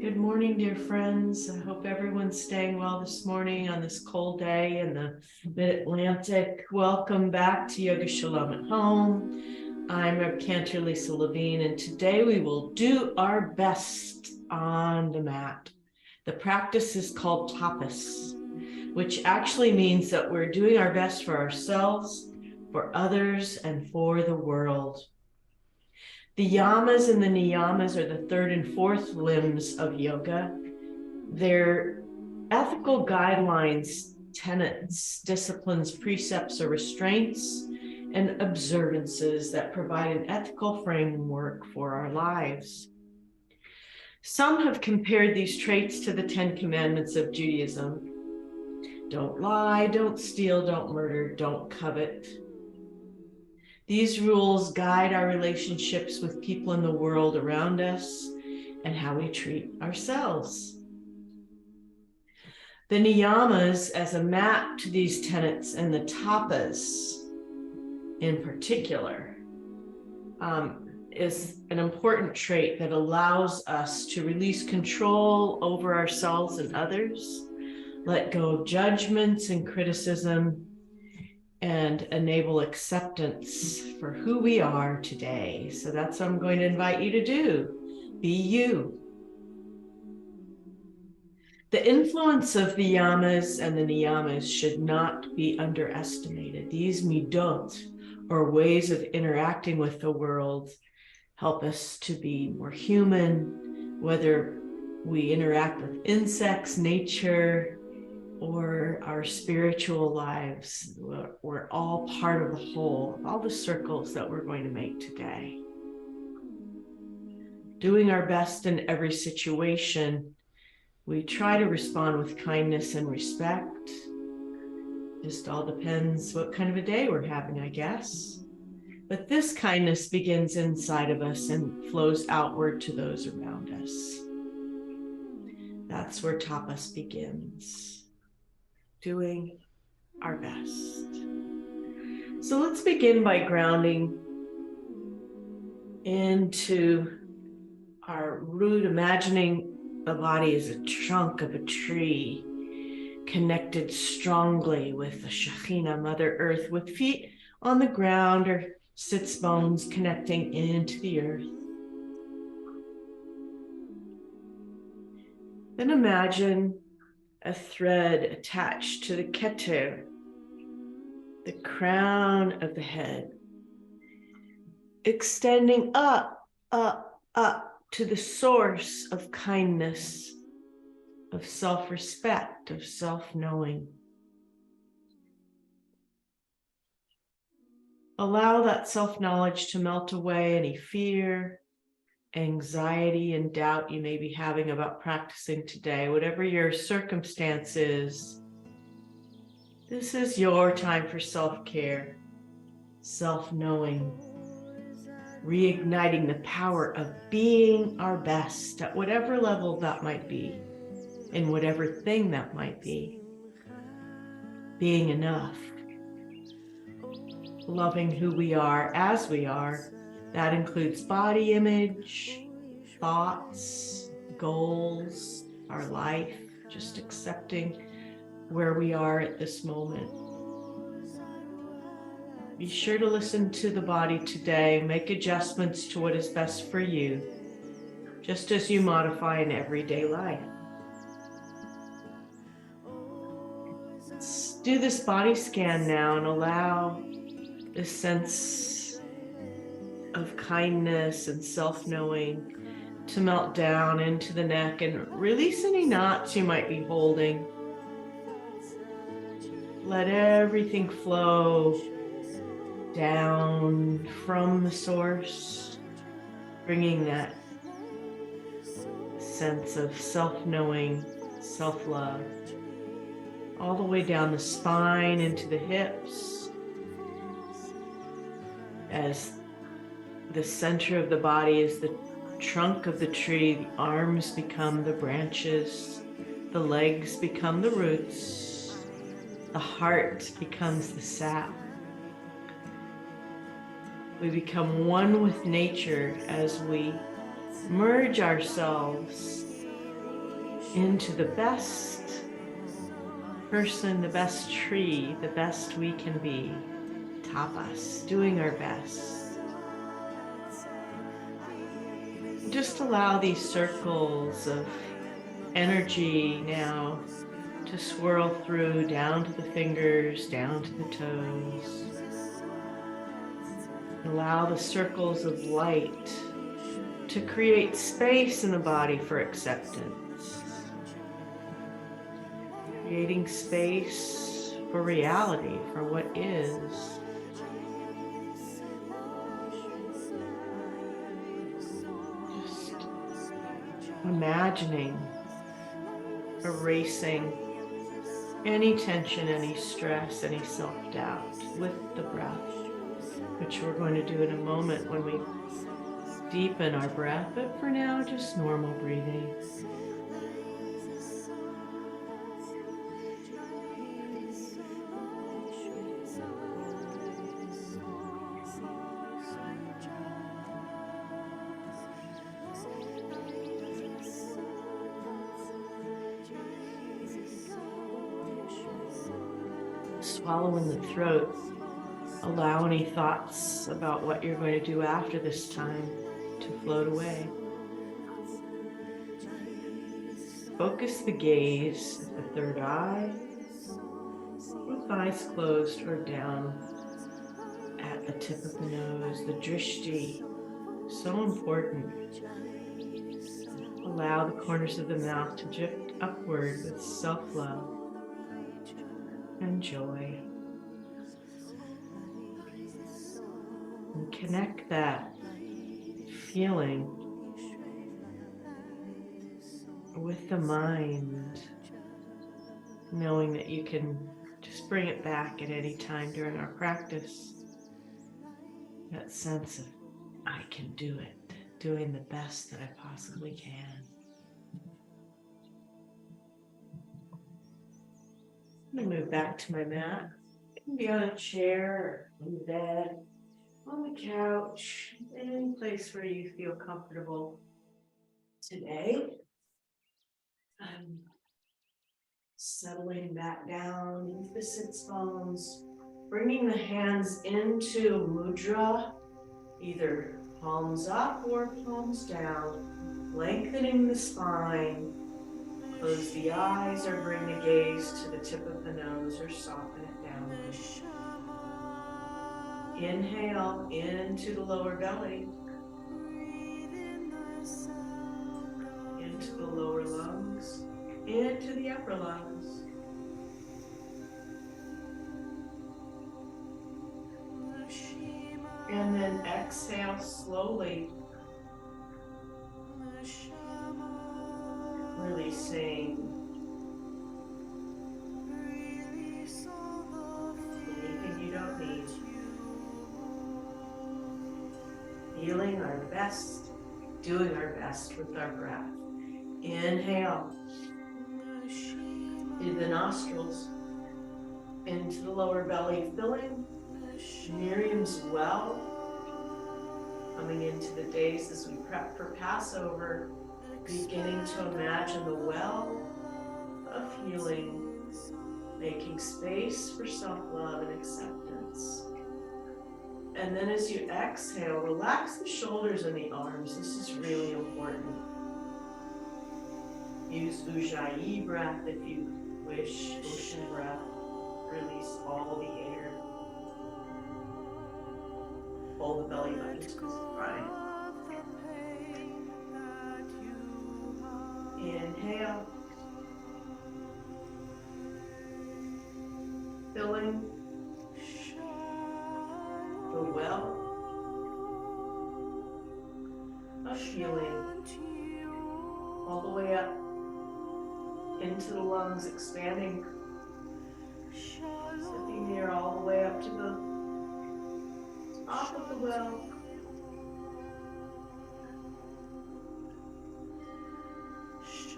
Good morning, dear friends. I hope everyone's staying well this morning on this cold day in the Mid-Atlantic. Welcome back to Yoga Shalom at Home. I'm Reb Cantor Lisa Levine, and today we will do our best on the mat. The practice is called Tapas, which actually means that we're doing our best for ourselves, for others, and for the world. The yamas and the niyamas are the third and fourth limbs of yoga. They're ethical guidelines, tenets, disciplines, precepts, or restraints, and observances that provide an ethical framework for our lives. Some have compared these traits to the 10 Commandments of Judaism. Don't lie, don't steal, don't murder, don't covet. These rules guide our relationships with people in the world around us and how we treat ourselves. The niyamas, as a map to these tenets, and the tapas in particular, is an important trait that allows us to release control over ourselves and others, let go of judgments and criticism, and enable acceptance for who we are today. So that's what I'm going to invite you to do. Be you. The influence of the yamas and the niyamas should not be underestimated. These midot, or ways of interacting with the world, help us to be more human, whether we interact with insects, nature, or our spiritual lives. We're all part of the whole, all the circles that we're going to make today. Doing our best in every situation, we try to respond with kindness and respect. Just all depends what kind of a day we're having, I guess. But this kindness begins inside of us and flows outward to those around us. That's where tapas begins. Doing our best. So let's begin by grounding into our root, imagining the body as a trunk of a tree, connected strongly with the Shekhinah, Mother Earth, with feet on the ground or sits bones connecting into the earth. Then imagine a thread attached to the keter, the crown of the head, extending up to the source of kindness, of self-respect, of self-knowing. Allow that self-knowledge to melt away any fear, anxiety, and doubt you may be having about practicing today. Whatever your circumstance is, this is your time for self-care, self-knowing, reigniting the power of being our best at whatever level that might be, in whatever thing that might be. Being enough, loving who we are as we are. That includes body image, thoughts, goals, our life, just accepting where we are at this moment. Be sure to listen to the body today. Make adjustments to what is best for you, just as you modify in everyday life. Let's do this body scan now and allow this sense of kindness and self-knowing to melt down into the neck and release any knots you might be holding. Let everything flow down from the source, bringing that sense of self-knowing, self-love, all the way down the spine into the hips, as the center of the body is the trunk of the tree. The arms become the branches, the legs become the roots, the heart becomes the sap. We become one with nature as we merge ourselves into the best person, the best tree, the best we can be. Tapas, doing our best. Just allow these circles of energy now to swirl through down to the fingers, down to the toes. Allow the circles of light to create space in the body for acceptance. Creating space for reality, for what is. Just imagining erasing any tension, any stress, any self-doubt with the breath, which we're going to do in a moment when we deepen our breath, but for now, just normal breathing. Swallow in the throat. Allow any thoughts about what you're going to do after this time to float away. Focus the gaze at the third eye, with eyes closed or down at the tip of the nose, the drishti, so important. Allow the corners of the mouth to drift upward with self-love and joy. And connect that feeling with the mind, knowing that you can just bring it back at any time during our practice. That sense of, I can do it, doing the best that I possibly can. I'm gonna move back to my mat. It can be on a chair, or on the bed, on the couch, any place where you feel comfortable. Today, I'm settling back down into the sits bones, bringing the hands into mudra, either palms up or palms down, lengthening the spine. Close the eyes or bring the gaze to the tip of the nose or soften it downward. Inhale into the lower belly, into the lower lungs, into the upper lungs. And then exhale slowly, releasing anything you don't need. Feeling our best, doing our best with our breath. Inhale through the nostrils, into the lower belly, filling Miriam's well, coming into the days as we prep for Passover, beginning to imagine the well of healing, making space for self-love and acceptance. And then as you exhale, relax the shoulders and the arms. This is really important. Use Ujjayi breath if you wish, ocean breath. Release all the air. Hold the belly button to the spine. Inhale. Filling the well of healing all the way up into the lungs, expanding, sifting the air all the way up to the top of the well.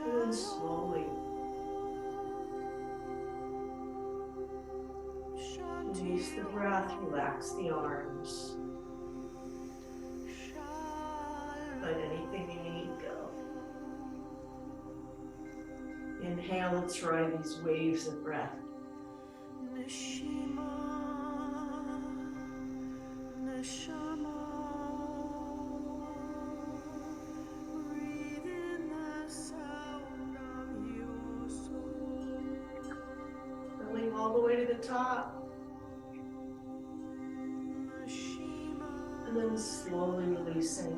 And slowly release the breath, relax the arms. Let anything you need go. inhale, let's ride these waves of breath. Filling all the way to the top. And then slowly releasing.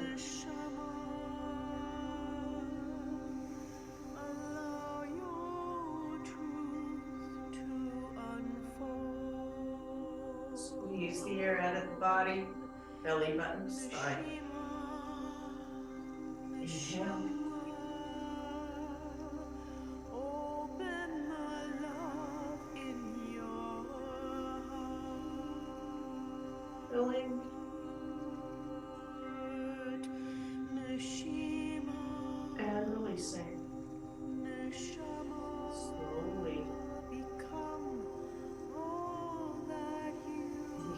Squeeze the air out of the body, belly button, spine. Inhale. Filling. And releasing. Slowly.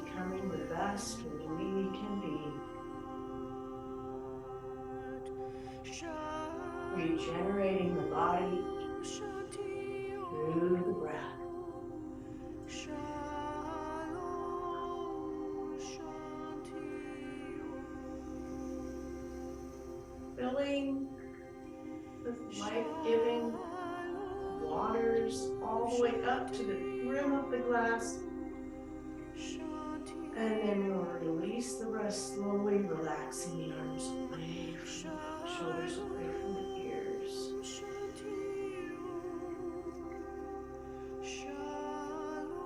Becoming the best we can be. Regenerating the body through the breath. Filling with life-giving waters all the way up to the rim of the glass. And then we'll release the breath slowly, relaxing the arms away from the shoulders, away from the ears.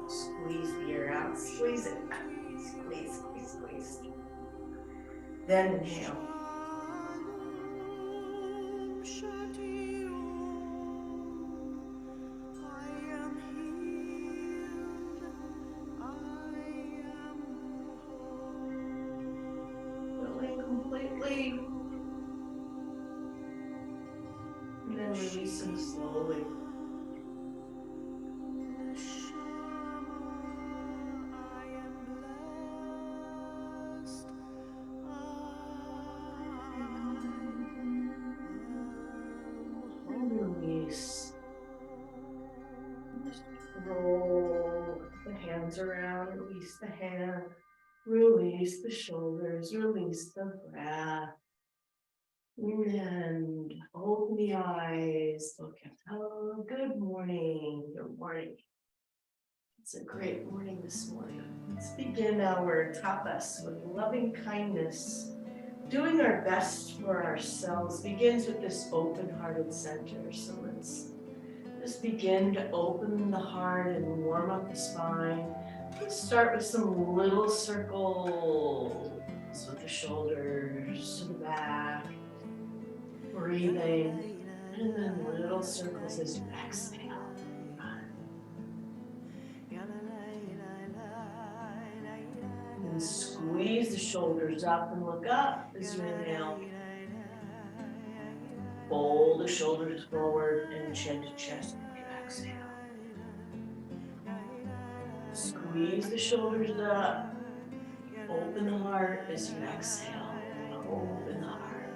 Squeeze the air out, squeeze it. Squeeze, squeeze, squeeze. Then inhale. Completely, and then releasing slowly. And release. Roll the hands around, release the hand. Release the shoulders, release the breath. And open the eyes, look at, oh, good morning, good morning. It's a great morning this morning. Let's begin our tapas with loving kindness. Doing our best for ourselves begins with this open-hearted center. So let's just begin to open the heart and warm up the spine. Let's start with some little circles with the shoulders to the back, breathing, and then little circles as you exhale. And squeeze the shoulders up and look up as you inhale. Fold the shoulders forward and chin to chest as you exhale. Squeeze the shoulders up. Open the heart as you exhale. Open the heart.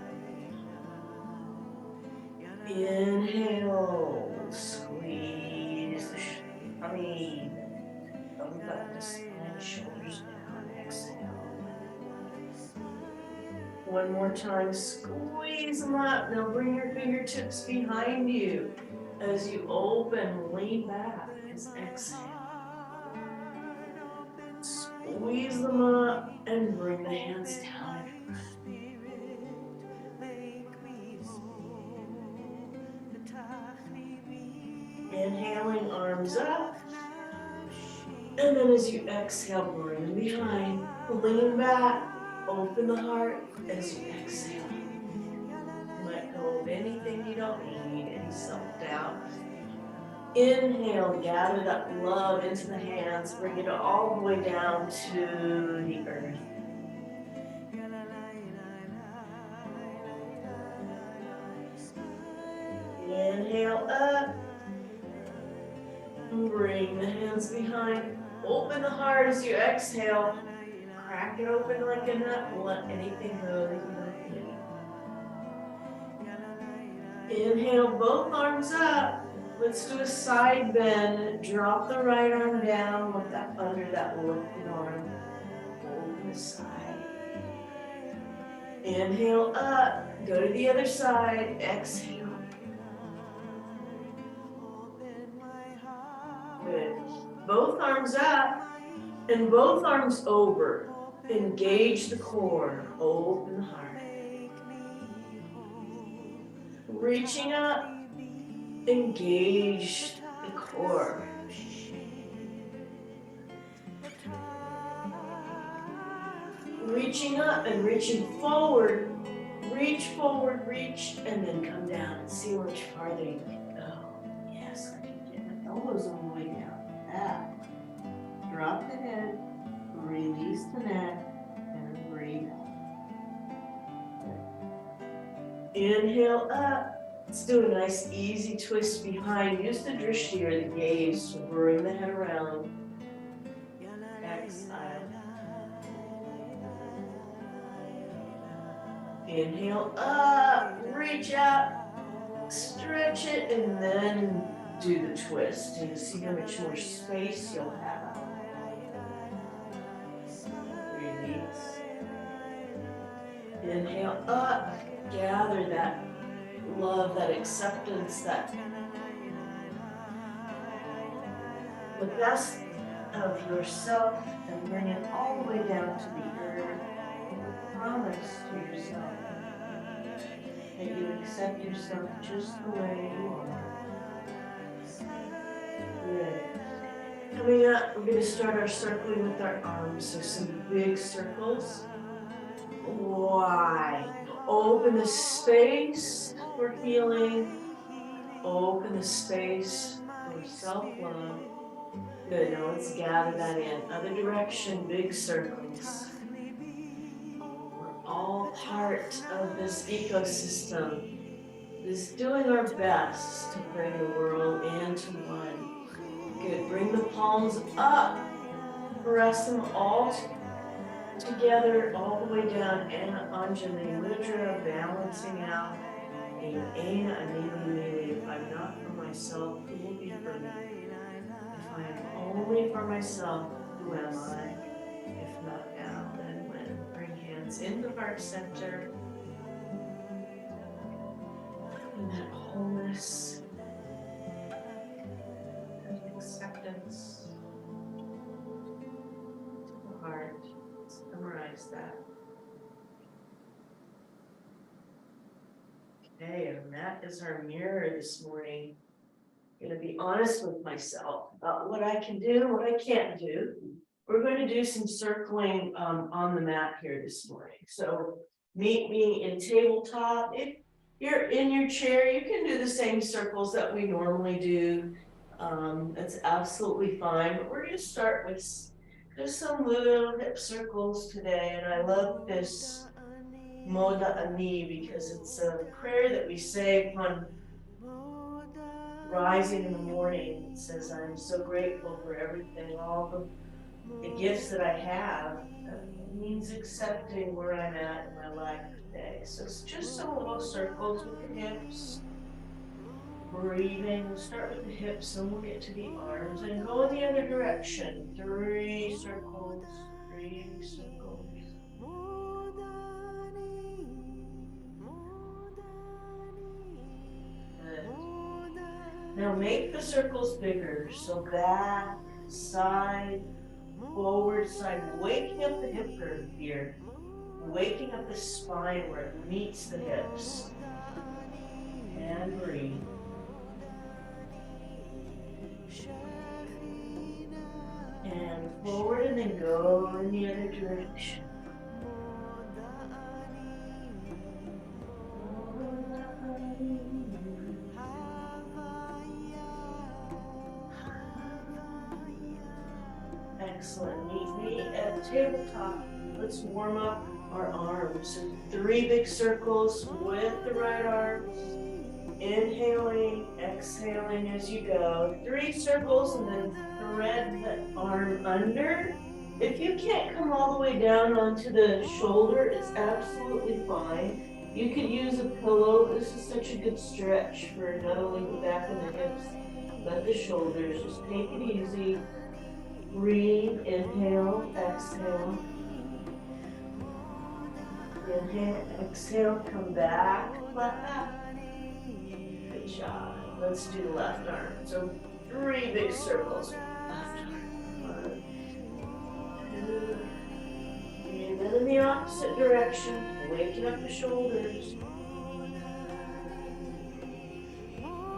Inhale. Squeeze the tummy. Belly button to spine, shoulders down. Exhale. One more time. Squeeze them up. Now bring your fingertips behind you as you open. Lean back as exhale. Squeeze them up and bring the hands down. Inhaling, arms up. And then as you exhale, bring them behind. Lean back. Open the heart as you exhale. Let go of anything you don't need, any self-doubt. Inhale, gather that love into the hands, bring it all the way down to the earth. Inhale up, bring the hands behind, open the heart as you exhale, crack it open like a nut, and let anything go that you don't need. Inhale, both arms up. Let's do a side bend. Drop the right arm down, look up under that lifted arm. Open the side. Inhale up, go to the other side, exhale. Good. Both arms up and both arms over. Engage the core, open the heart. Reaching up, engage the core. Reaching up and reaching forward. Reach forward, reach, and then come down and see how much farther you can go. Yes, I can get my elbows all the way down. That. Drop the head, release the neck, and breathe out. Inhale up. Let's do a nice easy twist behind. Use the drishti or the gaze to bring the head around. Exhale. Inhale up, reach out, stretch it, and then do the twist. And see how much more space you'll have. Release. Inhale up, gather that love, that acceptance, that the best of yourself, and bring it all the way down to the earth. Promise to yourself that you accept yourself just the way you are. Good. Coming up, we're going to start our circling with our arms. So some big circles. Wide. Open the space for healing. Open the space for self-love. Good. Now let's gather that in. Other direction, big circles. All part of this ecosystem is doing our best to bring the world into one. Good. Bring the palms up. Press them all together, all the way down. Anjali Mudra, balancing out. Aina Anili Mili. If I'm not for myself, who will be for me? If I am only for myself, who am I? If not now, then when? Bring hands in the heart center. And that wholeness and acceptance to the heart. Summarize that. Okay, and that is our mirror this morning. I'm going to be honest with myself about what I can do, what I can't do. We're going to do some circling on the mat here this morning. So meet me in tabletop. If you're in your chair, you can do the same circles that we normally do. That's absolutely fine. But we're going to start with just some little hip circles today. And I love this Moda Ani because it's a prayer that we say upon rising in the morning. It says, I'm so grateful for everything, all the gifts that I have. It means accepting where I'm at in my life today. So it's just some little circles with the hips. Breathing. We'll start with the hips, then we'll get to the arms and go in the other direction. 3 circles, 3 circles. Good. Now make the circles bigger. So back, side, forward, side. Waking up the hip curve here. Waking up the spine where it meets the hips. And breathe. And forward and then go in the other direction. Excellent. Meet me at the tabletop. Let's warm up our arms. So 3 big circles with the right arm. Inhaling, exhaling as you go. 3 circles and then thread the arm under. If you can't come all the way down onto the shoulder, it's absolutely fine. You could use a pillow. This is such a good stretch for not only the back and the hips, let the shoulders, just take it easy. Breathe, inhale, exhale. Inhale, exhale, come back, flat back. Good job. Let's do the left arm. So 3 big circles. Left arm. 1, 2. And then in the opposite direction, waking up the shoulders.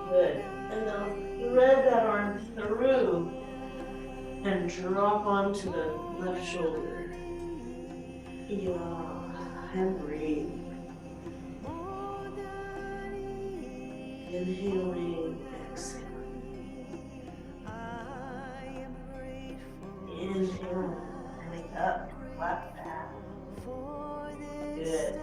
Good. And now thread that arm through and drop onto the left shoulder. Yeah. And breathe. Inhaling, exhaling. Inhale, coming up, flat back. Good.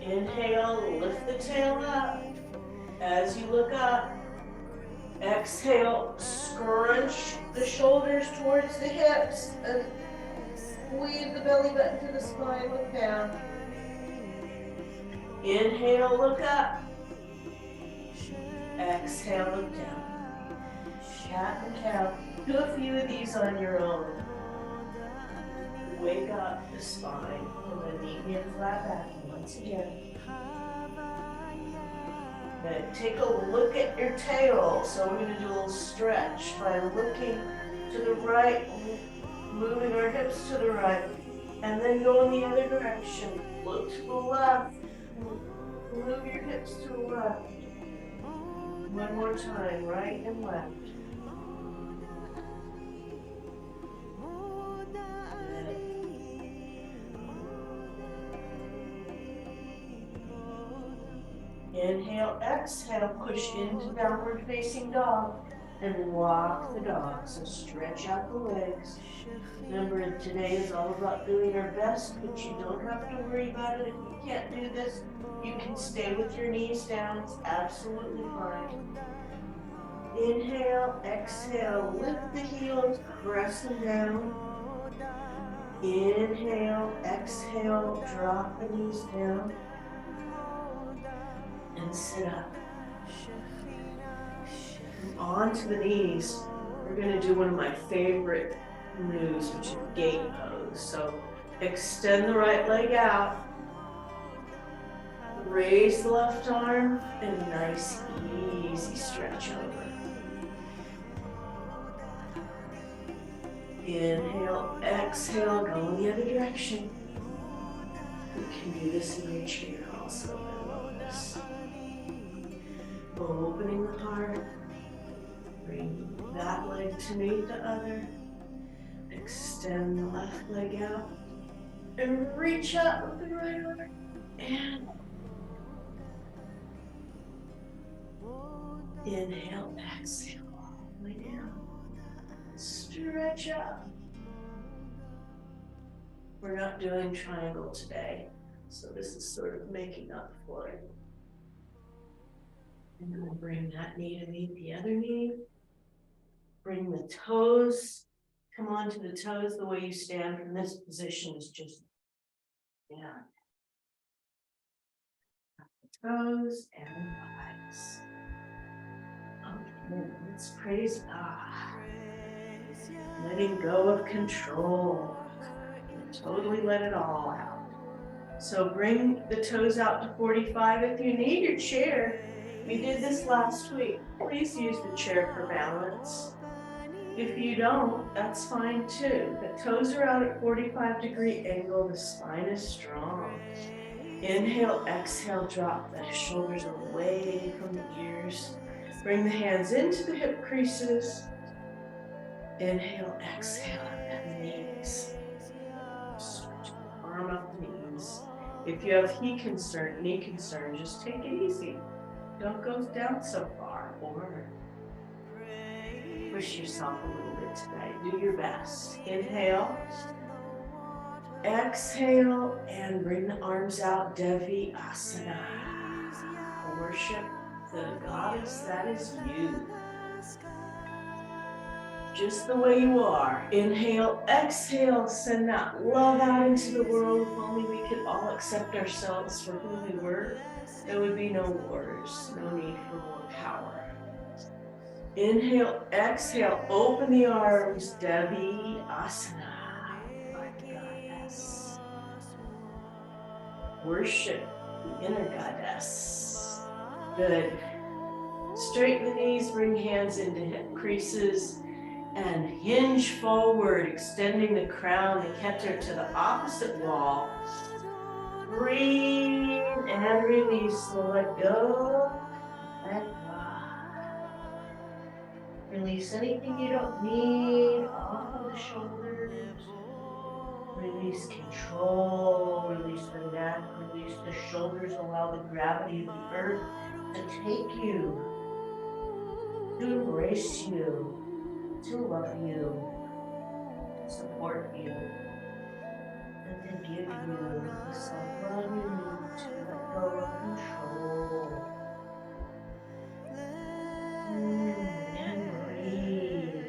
Inhale, lift the tail up. As you look up, exhale, scrunch the shoulders towards the hips and squeeze the belly button to the spine, look down. Inhale, look up. Exhale, look down. Cat and cow. Do a few of these on your own. Wake up the spine and then meet me in flat back once again. Then take a look at your tail. So we're going to do a little stretch by looking to the right, moving our hips to the right, and then go in the other direction. Look to the left. Move your hips to the left. One more time, right and left. Inhale, exhale, push into downward facing dog and walk the dog. So stretch out the legs. Remember, today is all about doing our best, but you don't have to worry about it. If you can't do this, you can stay with your knees down. It's absolutely fine. Inhale, exhale, lift the heels, press them down. Inhale, exhale, drop the knees down. And sit up. And onto the knees. We're going to do one of my favorite moves, which is gate pose. So extend the right leg out. Raise the left arm and nice, easy stretch over. Inhale, exhale, go in the other direction. You can do this in your chair also. I love this. Opening the heart, bring that leg to meet the other, extend the left leg out, and reach up with the right arm, and inhale, exhale, all the way down, stretch up. We're not doing triangle today, so this is sort of making up for it. And then we'll bring that knee to meet the other knee. Bring the toes, come onto the toes. The way you stand from this position is just down. The toes and thighs. Okay, let's praise God. Letting go of control. Totally let it all out. So bring the toes out to 45. If you need your chair, we did this last week. Please use the chair for balance. If you don't, that's fine too. The toes are out at 45-degree angle. The spine is strong. Inhale, exhale, drop the shoulders away from the ears. Bring the hands into the hip creases. Inhale, exhale, and the knees. Stretch the arm up the knees. If you have knee concern, just take it easy. Don't go down so far, or push yourself a little bit today. Do your best. Inhale, exhale, and bring the arms out, Devi Asana. Worship the goddess that is you. just the way you are. Inhale, exhale, send that love out into the world. If only we could all accept ourselves for who we were, there would be no wars, no need for more power. Inhale, exhale, open the arms, Devi Asana, like goddess. Worship the inner goddess. Good. Straighten the knees, bring hands into hip creases, and hinge forward, extending the crown, the keter to the opposite wall. Breathe and release, so let go, let go. Release anything you don't need off of the shoulders. Release control, release the neck, release the shoulders, allow the gravity of the earth to take you, to embrace you, to love you, to support you, and to give you the self-love you need to let go of control. And breathe.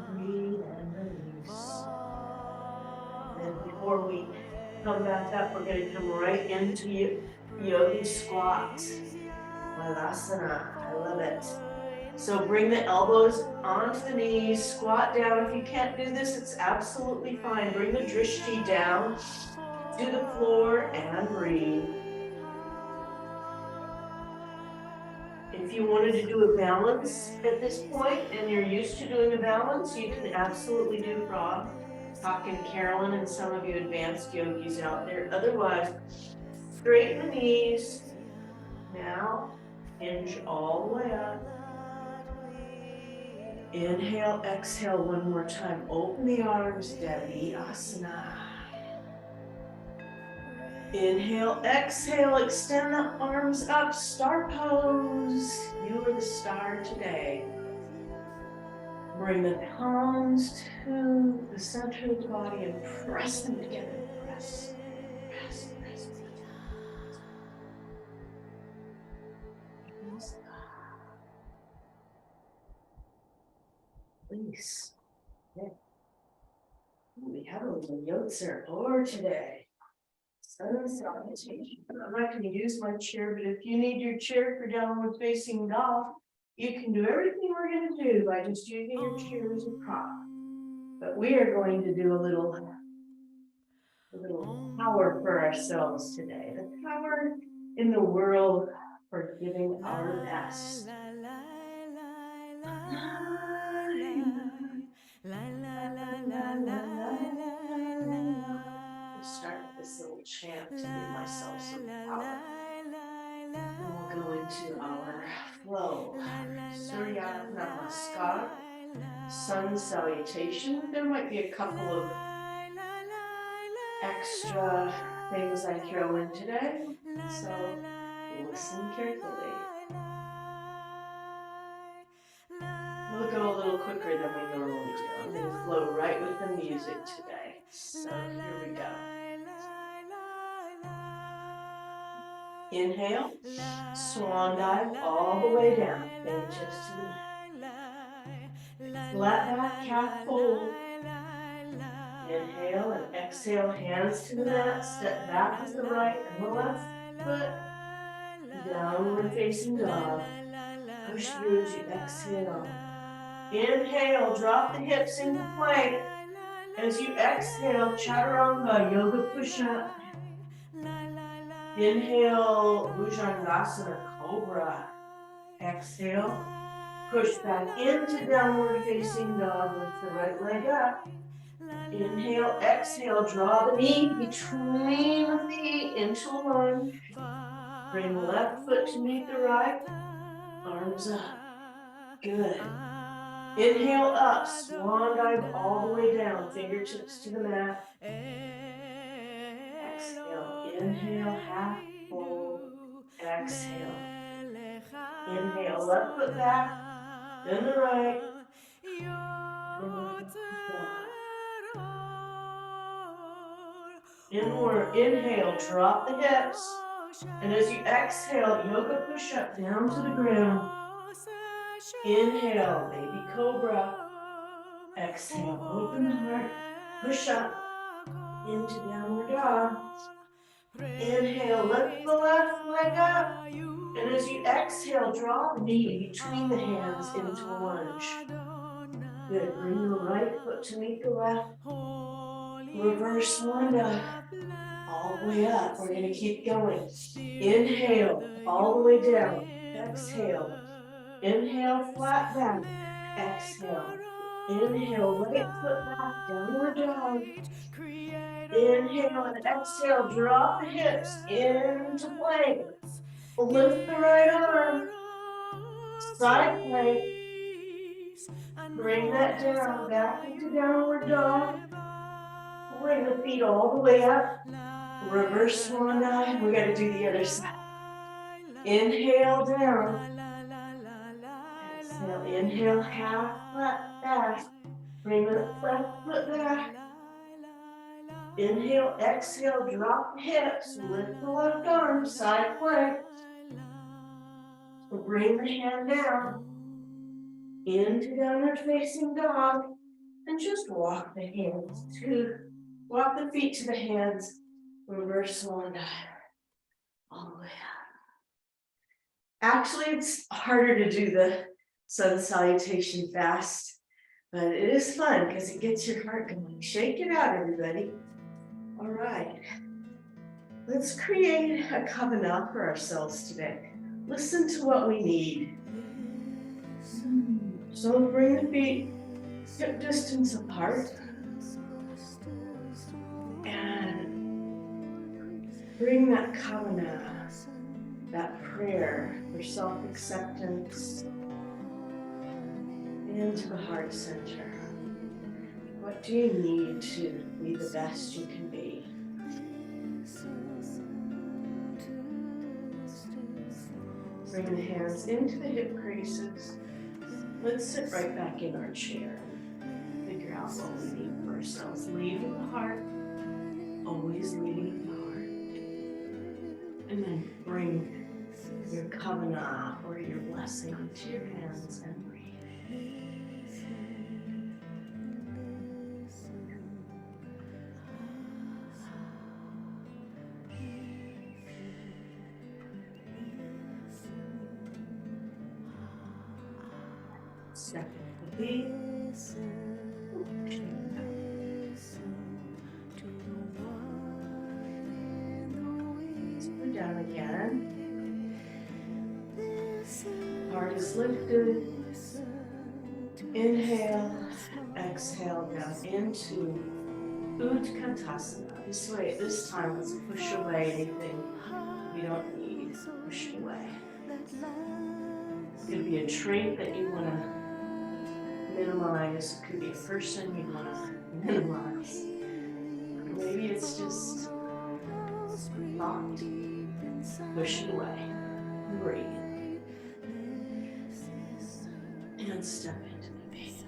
Breathe and release. And before we come back up, we're going to come right into yogi squat. Malasana. I love it. So bring the elbows onto the knees, squat down. If you can't do this, it's absolutely fine. Bring the drishti down to the floor and breathe. If you wanted to do a balance at this point and you're used to doing a balance, you can absolutely do frog. Talking to Carolyn and some of you advanced yogis out there. Otherwise, straighten the knees. Now, hinge all the way up. Inhale, exhale one more time. Open the arms, Devi Asana. Inhale, exhale, extend the arms up, star pose. You are the star today. Bring the palms to the center of the body and press them together. Press, press, press. Please. Yeah. We have a little yotzer or today. Sun salutation. I'm not going to use my chair, but if you need your chair for downward facing dog, you can do everything we're going to do by just using your chair as a prop. But we are going to do a little power for ourselves today. The power in the world for giving our best. I'll start this little chant to give myself some power. And we'll go into our flow. Surya Namaskar, sun salutation. There might be a couple of extra things I throw in today, so listen carefully. We'll go a little quicker than we normally do. I'm going to flow right with the music today. So here we go. Inhale, swan dive all the way down, fingertips to the mat. Flat back, calf fold. Inhale and exhale, hands to the mat, step back with the right and the left foot. Downward facing dog. Push through as you exhale. Inhale, drop the hips into plank. As you exhale, chaturanga, yoga push-up. Inhale, Bhujangasana, cobra. Exhale, push back into downward facing dog with the right leg up. Inhale, exhale, draw the knee between the feet into lunge. Bring the left foot to meet the right, arms up. Good. Inhale up, swan dive all the way down, fingertips to the mat. Exhale, inhale, half fold. Exhale. Inhale, left foot back, then the right. Inward, inhale, drop the hips. And as you exhale, yoga push-up down to the ground. Inhale, baby cobra. Exhale, open the heart. Push up into downward dog. Inhale, lift the left leg up. And as you exhale, draw the knee between the hands into a lunge. Good. Bring the right foot to meet the left. Reverse wanda. All the way up. We're going to keep going. Inhale, all the way down. Exhale. Inhale, flat back. Exhale. Inhale, right foot back, downward dog. Inhale and exhale, drop the hips into plank. Lift the right arm. Side plank. Bring that down, back into downward dog. Bring the feet all the way up. Reverse swan dive. We got to do the other side. Inhale down. Exhale. Inhale, half flat back. Bring the left foot back. Inhale, exhale, drop the hips. Lift the left arm, side plank. Bring the hand down. Into downward facing dog. And just walk the hands walk the feet to the hands. Reverse swan dive. All the way up. Actually, it's harder to do the sun salutation fast, but it is fun because it gets your heart going. Shake it out, everybody. All right. Let's create a covenant for ourselves today. Listen to what we need. So bring the feet hip distance apart. And bring that covenant, that prayer for self-acceptance into the heart center. What do you need to be the best you can be? Bring the hands into the hip creases. Let's sit right back in our chair and figure out what we need for ourselves. Lead with the heart. Always leading with the heart. And then bring your covenant or your blessing into your hands and breathe. Step into the feet. Put down again. Heart is lifted. Inhale, exhale down into Utkatasana. This time, let's push away anything we don't need. Push it away. It could be a trait that you want to minimize. It could be a person you want to minimize. Or maybe it's just thought. Push it away. Breathe. And step into the pain.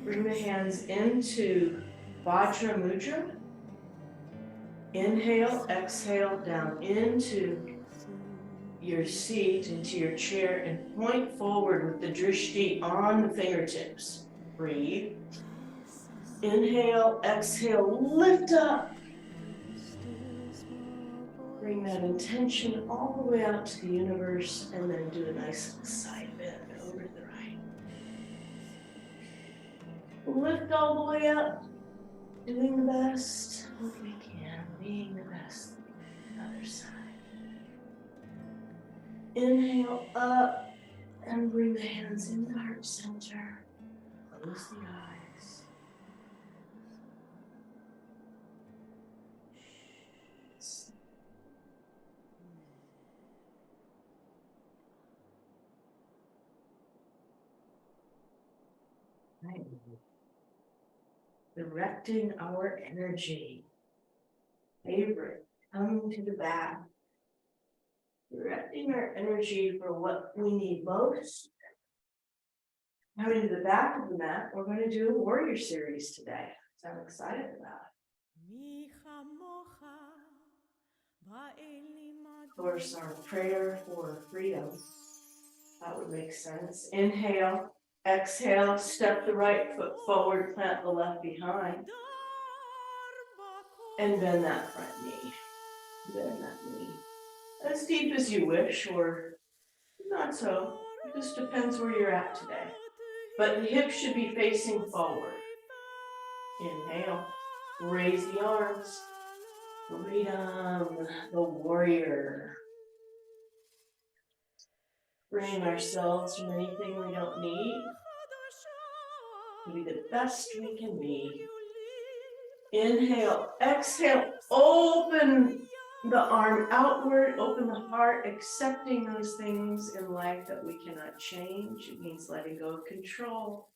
Bring the hands into Vajra Mudra. Inhale, exhale down into your seat, into your chair, and point forward with the drishti on the fingertips. Breathe. Inhale, exhale, lift up. Bring that intention all the way out to the universe, and then do a nice side bend over to the right. Lift all the way up, doing the best what we can, being the best. Other side. Inhale up, and bring the hands in the heart center. Close the eyes. Right. Directing our energy. Favorite, come to the back. Directing our energy for what we need most. Coming to the back of the mat, we're going to do a warrior series today. So I'm excited about it. Of course, our prayer for freedom. That would make sense. Inhale, exhale, step the right foot forward, plant the left behind. And bend that front knee. Bend that knee. As deep as you wish, or not so. It just depends where you're at today. But the hips should be facing forward. Inhale, raise the arms. Freedom, the warrior. Freeing ourselves from anything we don't need. To be the best we can be. Inhale, exhale, open the arm outward, open the heart, accepting those things in life that we cannot change. It means letting go of control.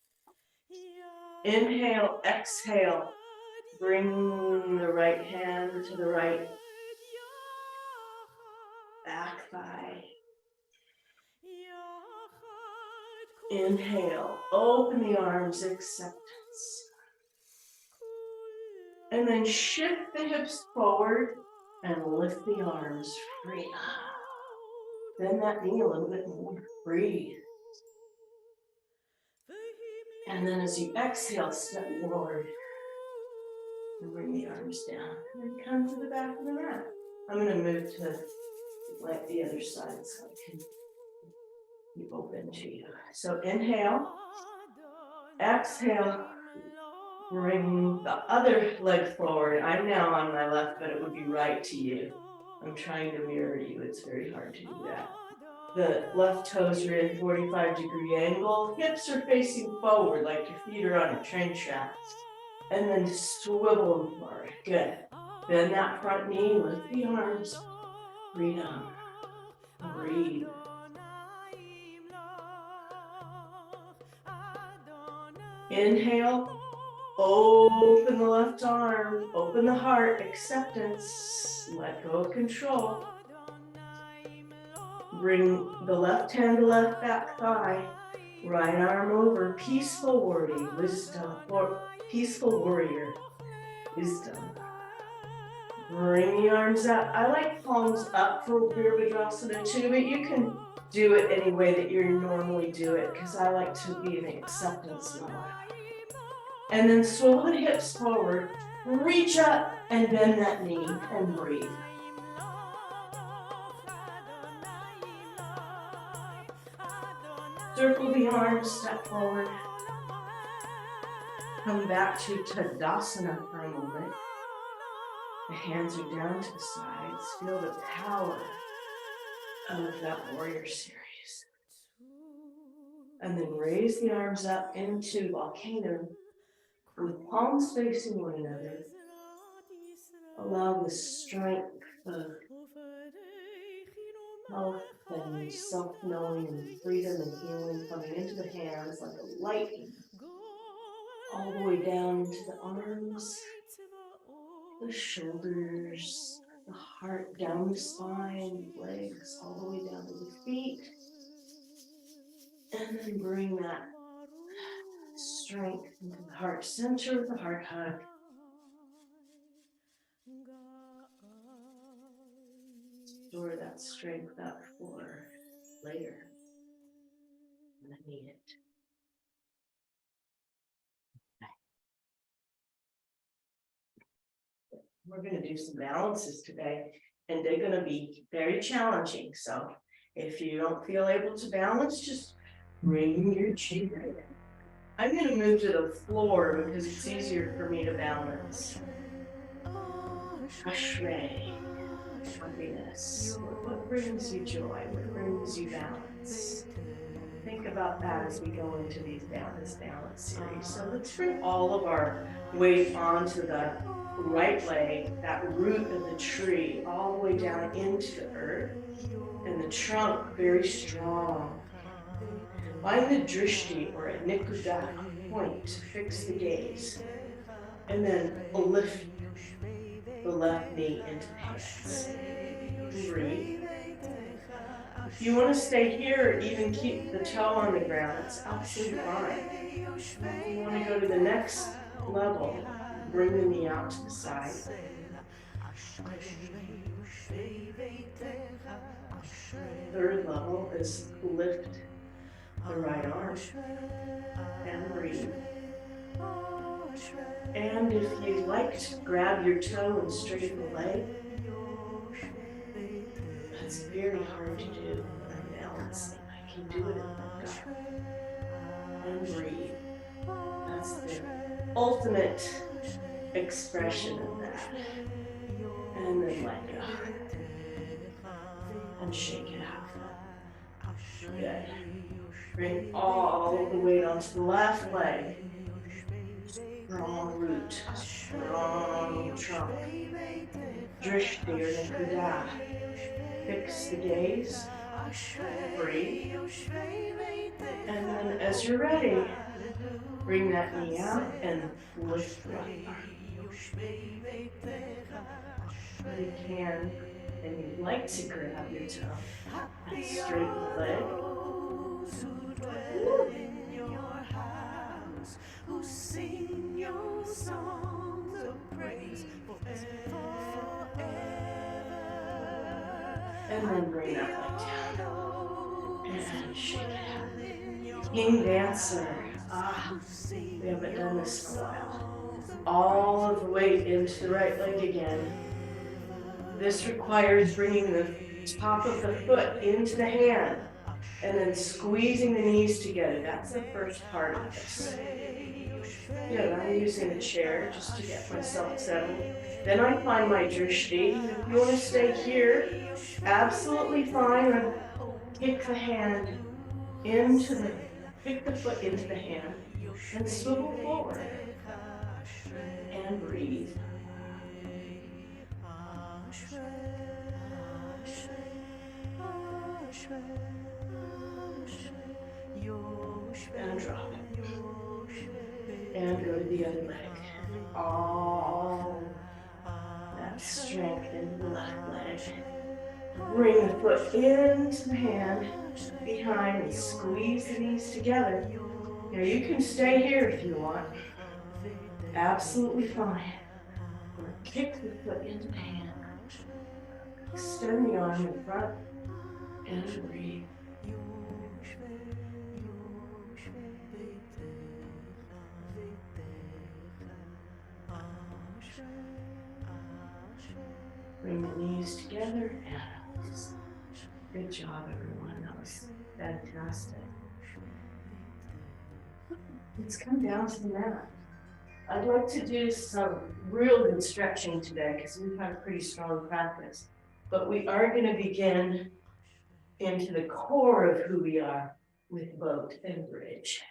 Inhale, exhale, bring the right hand to the right back thigh. Inhale, open the arms, acceptance. And then shift the hips forward and lift the arms, free. Bend that knee a little bit more, breathe. And then as you exhale, step forward and bring the arms down. And come to the back of the mat. I'm going to move to like the other side so I can be open to you. So inhale, exhale, bring the other leg forward. I'm now on my left, but it would be right to you. I'm trying to mirror you. It's very hard to do that. The left toes are in 45-degree angle. Hips are facing forward like your feet are on a train track. And then swivel them forward. Good. Bend that front knee, lift the arms. Freedom. Breathe. Inhale. Open the left arm. Open the heart. Acceptance. Let go of control. Bring the left hand to left back thigh. Right arm over. Peaceful warrior. Wisdom. Or peaceful warrior. Wisdom. Bring the arms up. I like palms up for Virabhadrasana too, but you can do it any way that you normally do it because I like to be in acceptance mode. And then swivel the hips forward. Reach up and bend that knee and breathe. Circle the arms, step forward. Come back to Tadasana for a moment. The hands are down to the sides. Feel the power of that warrior series. And then raise the arms up into volcano with palms facing one another. Allow the strength of health and self-knowing and freedom and healing coming into the hands like a lightning. All the way down into the arms, the shoulders, the heart, down the spine, legs, all the way down to the feet. And then bring that strength into the heart center, the heart hug. Store that strength up for later when I need it. We're going to do some balances today, and they're going to be very challenging. So if you don't feel able to balance, just bring your chair in. I'm going to move to the floor because it's easier for me to balance. Ashray, happiness. What brings you joy? What brings you balance? Think about that as we go into this balance series. So let's bring all of our weight onto the right leg, that root of the tree, all the way down into the earth, and the trunk very strong. Find the drishti or a nikuda point to fix the gaze, and then lift the left knee into the hands. Breathe. If you want to stay here or even keep the toe on the ground, it's absolutely fine. If you want to go to the next level, bring the knee out to the side. Third level is lift the right arm and breathe. And if you'd like to grab your toe and straighten the leg, that's very hard to do when I'm balancing. I can do it if I've got it. And breathe. That's the ultimate expression of that. And then let go. And shake it out. Good. Bring all the weight onto the left leg. Strong root, strong trunk. Drishti or Nikuda. Fix the gaze. Breathe. And then as you're ready, bring that knee out and lift the left arm. If you can, and you'd like to grab your toe and straighten the leg. Who sing your songs of praise forever. And then bring that leg down. And shake it out. King Dancer. We haven't done this in a while. All of the weight into the right leg again. This requires bringing the top of the foot into the hand and then squeezing the knees together. That's the first part of this. Yeah, I'm using a chair just to get myself settled. Then I find my drishti. If you want to stay here, absolutely fine. Or kick the foot into the hand and swivel forward. And breathe. And drop it. And go to the other leg. All that strength in the left leg. Bring the foot into the hand behind and squeeze the knees together. Now you can stay here if you want. Absolutely fine. Or kick the foot into the hand. Extend the arm in front and breathe. Bring the knees together and good job, everyone. That was fantastic. Let's come down to the mat. I'd like to do some real good stretching today because we've had a pretty strong practice. But we are going to begin into the core of who we are with boat and bridge.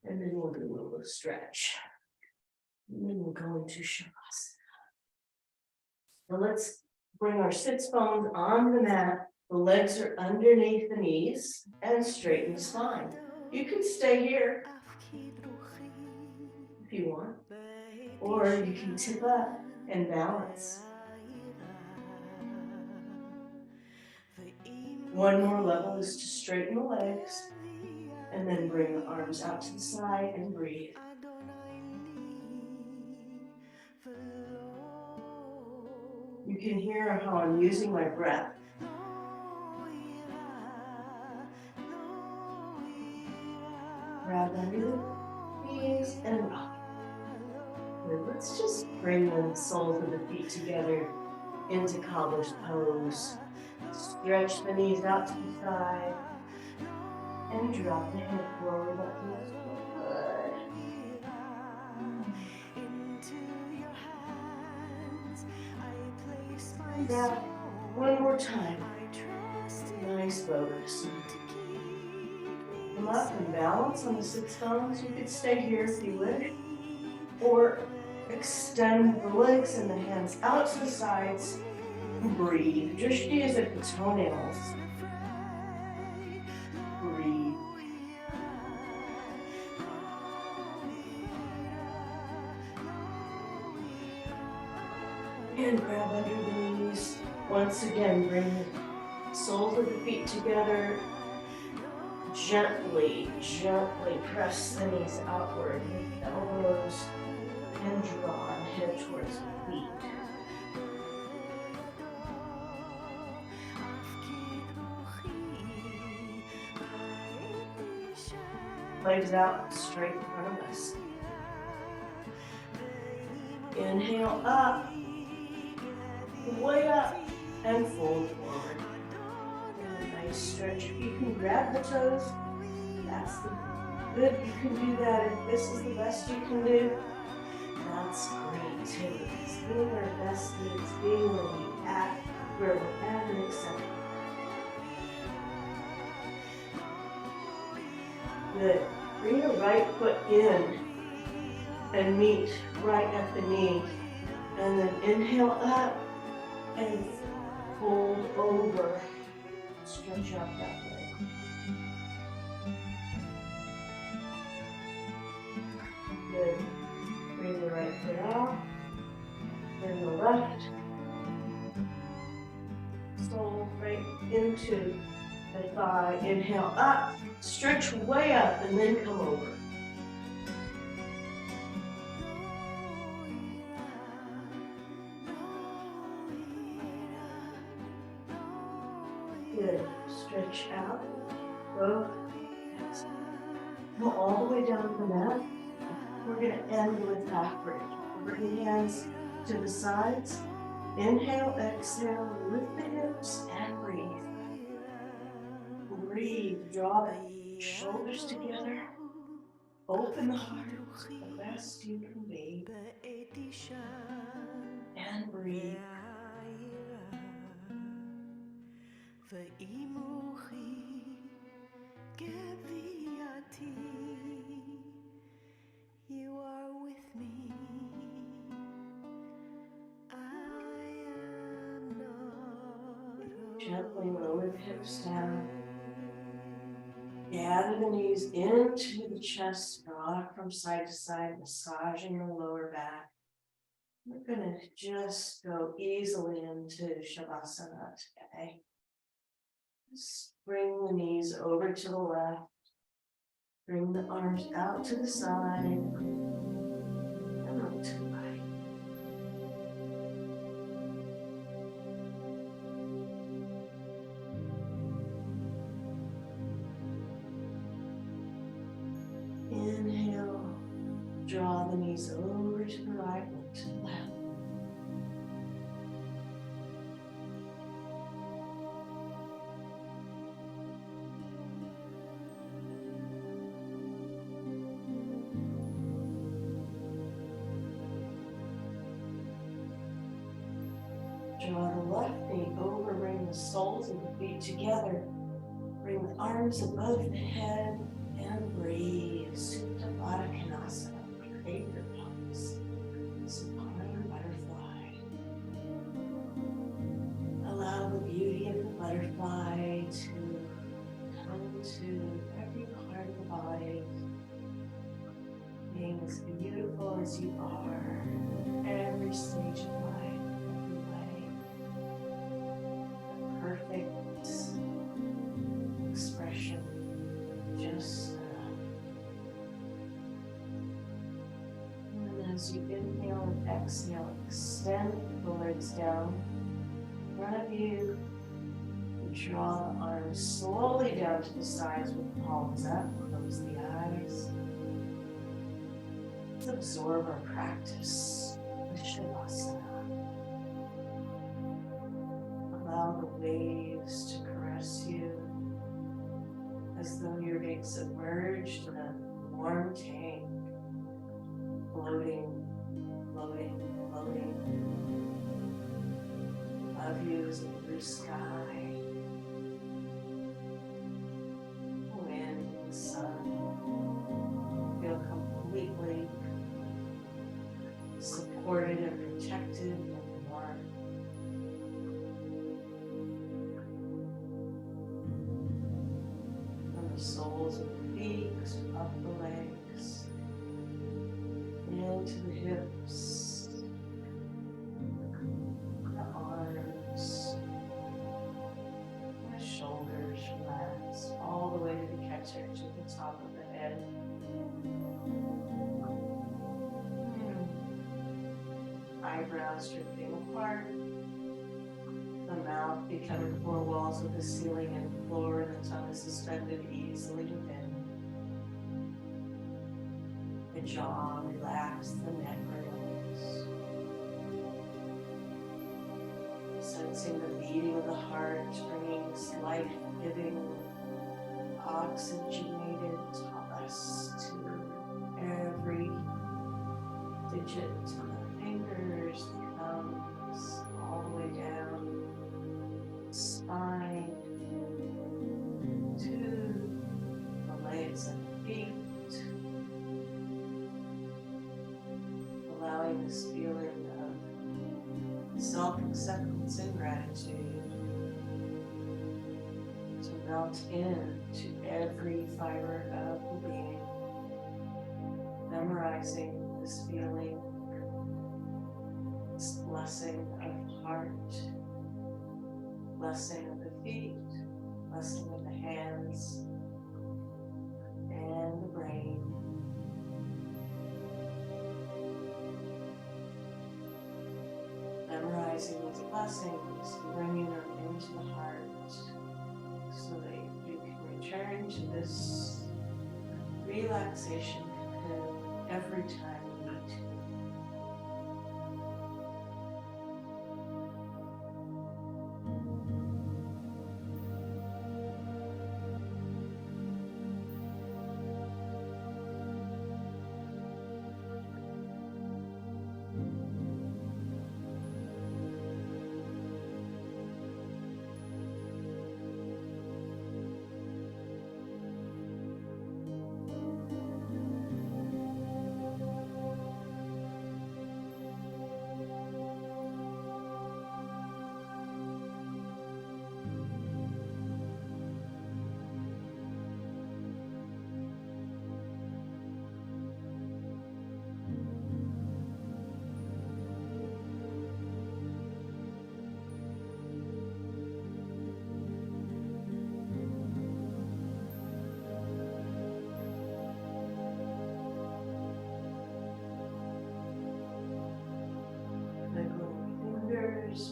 And then we'll do a little stretch. And then we'll go into Shavasana. Now let's bring our sits bones on the mat. The legs are underneath the knees and straighten the spine. You can stay here if you want, or you can tip up and balance. One more level is to straighten the legs and then bring the arms out to the side and breathe. You can hear how I'm using my breath. Grab under the knees and rock. And let's just bring the soles of the feet together into cobbler's pose. Stretch the knees out to the side and drop the head forward. That feels good. And back one more time. Nice lotus. Come up and balance on the sits bones. You could stay here if you wish, or extend the legs and the hands out to the sides. Breathe. Drishti is at the toenails. Breathe. And grab under the knees. Once again, bring the soles of the feet together. Gently, gently press the knees outward with the elbows and draw and head towards the feet. legs out straight in front of us. Inhale up, way up, and fold forward. And a nice stretch. If you can grab the toes, that's good. You can do that. If this is the best you can do, that's great too. It's being our best, it's being where we're at and accepting. Good. Bring your right foot in and meet right at the knee. And then inhale up and fold over. Stretch out that way. Good. Bring the right foot out. Bring the left. Sole right into the thigh. Inhale up. Stretch way up and then come over. Good. Stretch out. Both. Go all the way down to the mat. We're going to end with half bridge. Bring your hands to the sides. Inhale, exhale, lift the hips and breathe. Breathe. Draw the shoulders together. Open the heart the best you can be. And breathe. You are with me. I am not. Gently lower the hips down. Gather the knees into the chest, rock from side to side, massaging the lower back. We're going to just go easily into Shavasana today. Just bring the knees over to the left. Bring the arms out to the side and up to the right. Inhale, draw the knees over to the right and to the left. Draw the left knee over, bring the soles of the feet together. Bring the arms above the head and breathe. Supta Baddha Konasana. Create your pose. Supine butterfly. Allow the beauty of the butterfly to come to every part of the body. Being as beautiful as you are. Every stage of life. Perfect expression, just enough. And as you inhale and exhale, extend the legs down in front of you. Draw the arms slowly down to the sides with the palms up. Close the eyes. Let's absorb our practice with Shavasana. Allow the waves to caress you as though you're being submerged in a warm tank, floating, floating, floating. Above you is a blue sky, wind, sun. Feel completely supported and protected and warm. The soles of the feet, up the legs, into the hips, the arms, the shoulders relax, all the way to the catcher, to the top of the head. Eyebrows drifting apart. The mouth becoming four walls with the ceiling and floor, and the tongue is suspended easily within. jaw, relax the neck, relax. Sensing the beating of the heart, bringing this life-giving, oxygenated tapas to every digit of the fingers, the thumbs, all the way down, spine, to the legs and feet, allowing this feeling of self-acceptance and gratitude to melt into every fiber of the being, memorizing this feeling, this blessing of heart, blessing of the feet, blessing of the hands, and the brain. Memorizing these blessings, bringing them into the heart so that you can return to this relaxation cocoon every time you need to.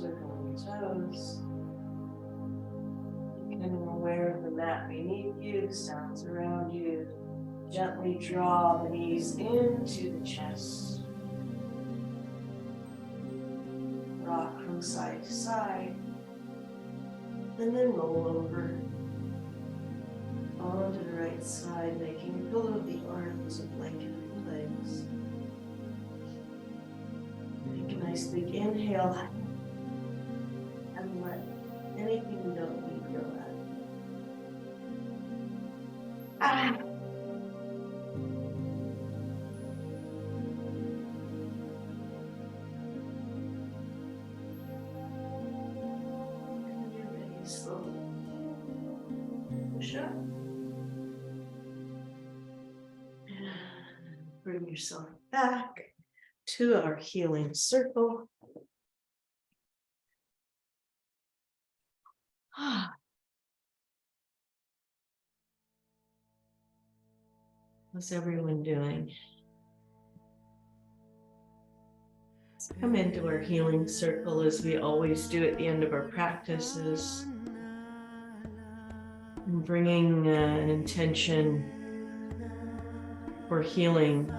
Wiggling toes, becoming aware of the mat beneath you, the sounds around you. Gently draw the knees into the chest. Rock from side to side, and then roll over onto the right side, making a pillow of the arms, a blanket of the legs. Take a nice big inhale. And let anything you don't need go out. And you're ready, slowly push up. And bring yourself back to our healing circle. How's everyone doing? Let's come into our healing circle as we always do at the end of our practices. And bringing an intention for healing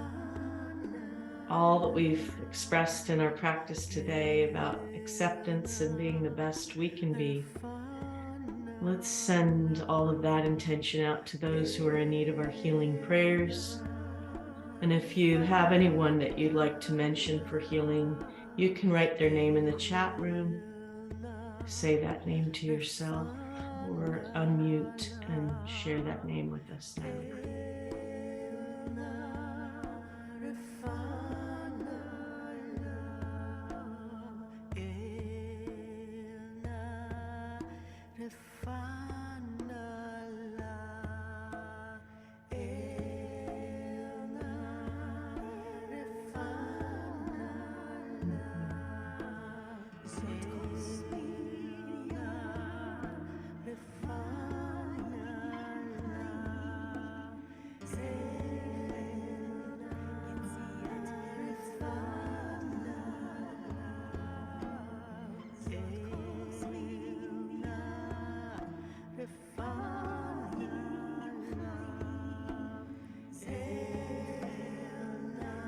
all that we've expressed in our practice today about acceptance and being the best we can be. Let's send all of that intention out to those who are in need of our healing prayers. And if you have anyone that you'd like to mention for healing, you can write their name in the chat room, say that name to yourself, or unmute and share that name with us now.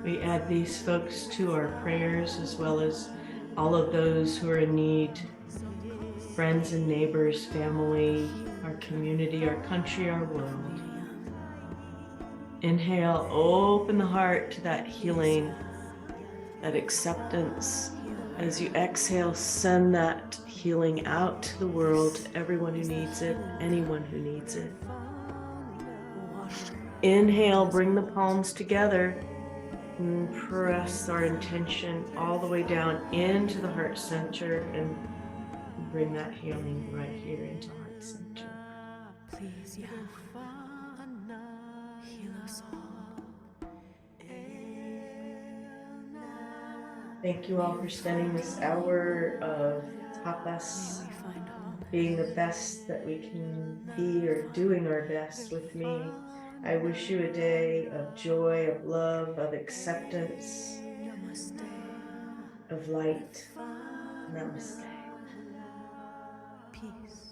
We add these folks to our prayers, as well as all of those who are in need, friends and neighbors, family, our community, our country, our world. Inhale, open the heart to that healing, that acceptance. As you exhale, send that healing out to the world, to everyone who needs it, anyone who needs it. Inhale, bring the palms together and press our intention all the way down into the heart center and bring that healing right here into heart center. Please, yeah, heal us all. Thank you all for spending this hour of tapas, May we find home. being the best that we can be, or doing our best with me. I wish you a day of joy, of love, of acceptance, Namaste. of light. Namaste. Peace.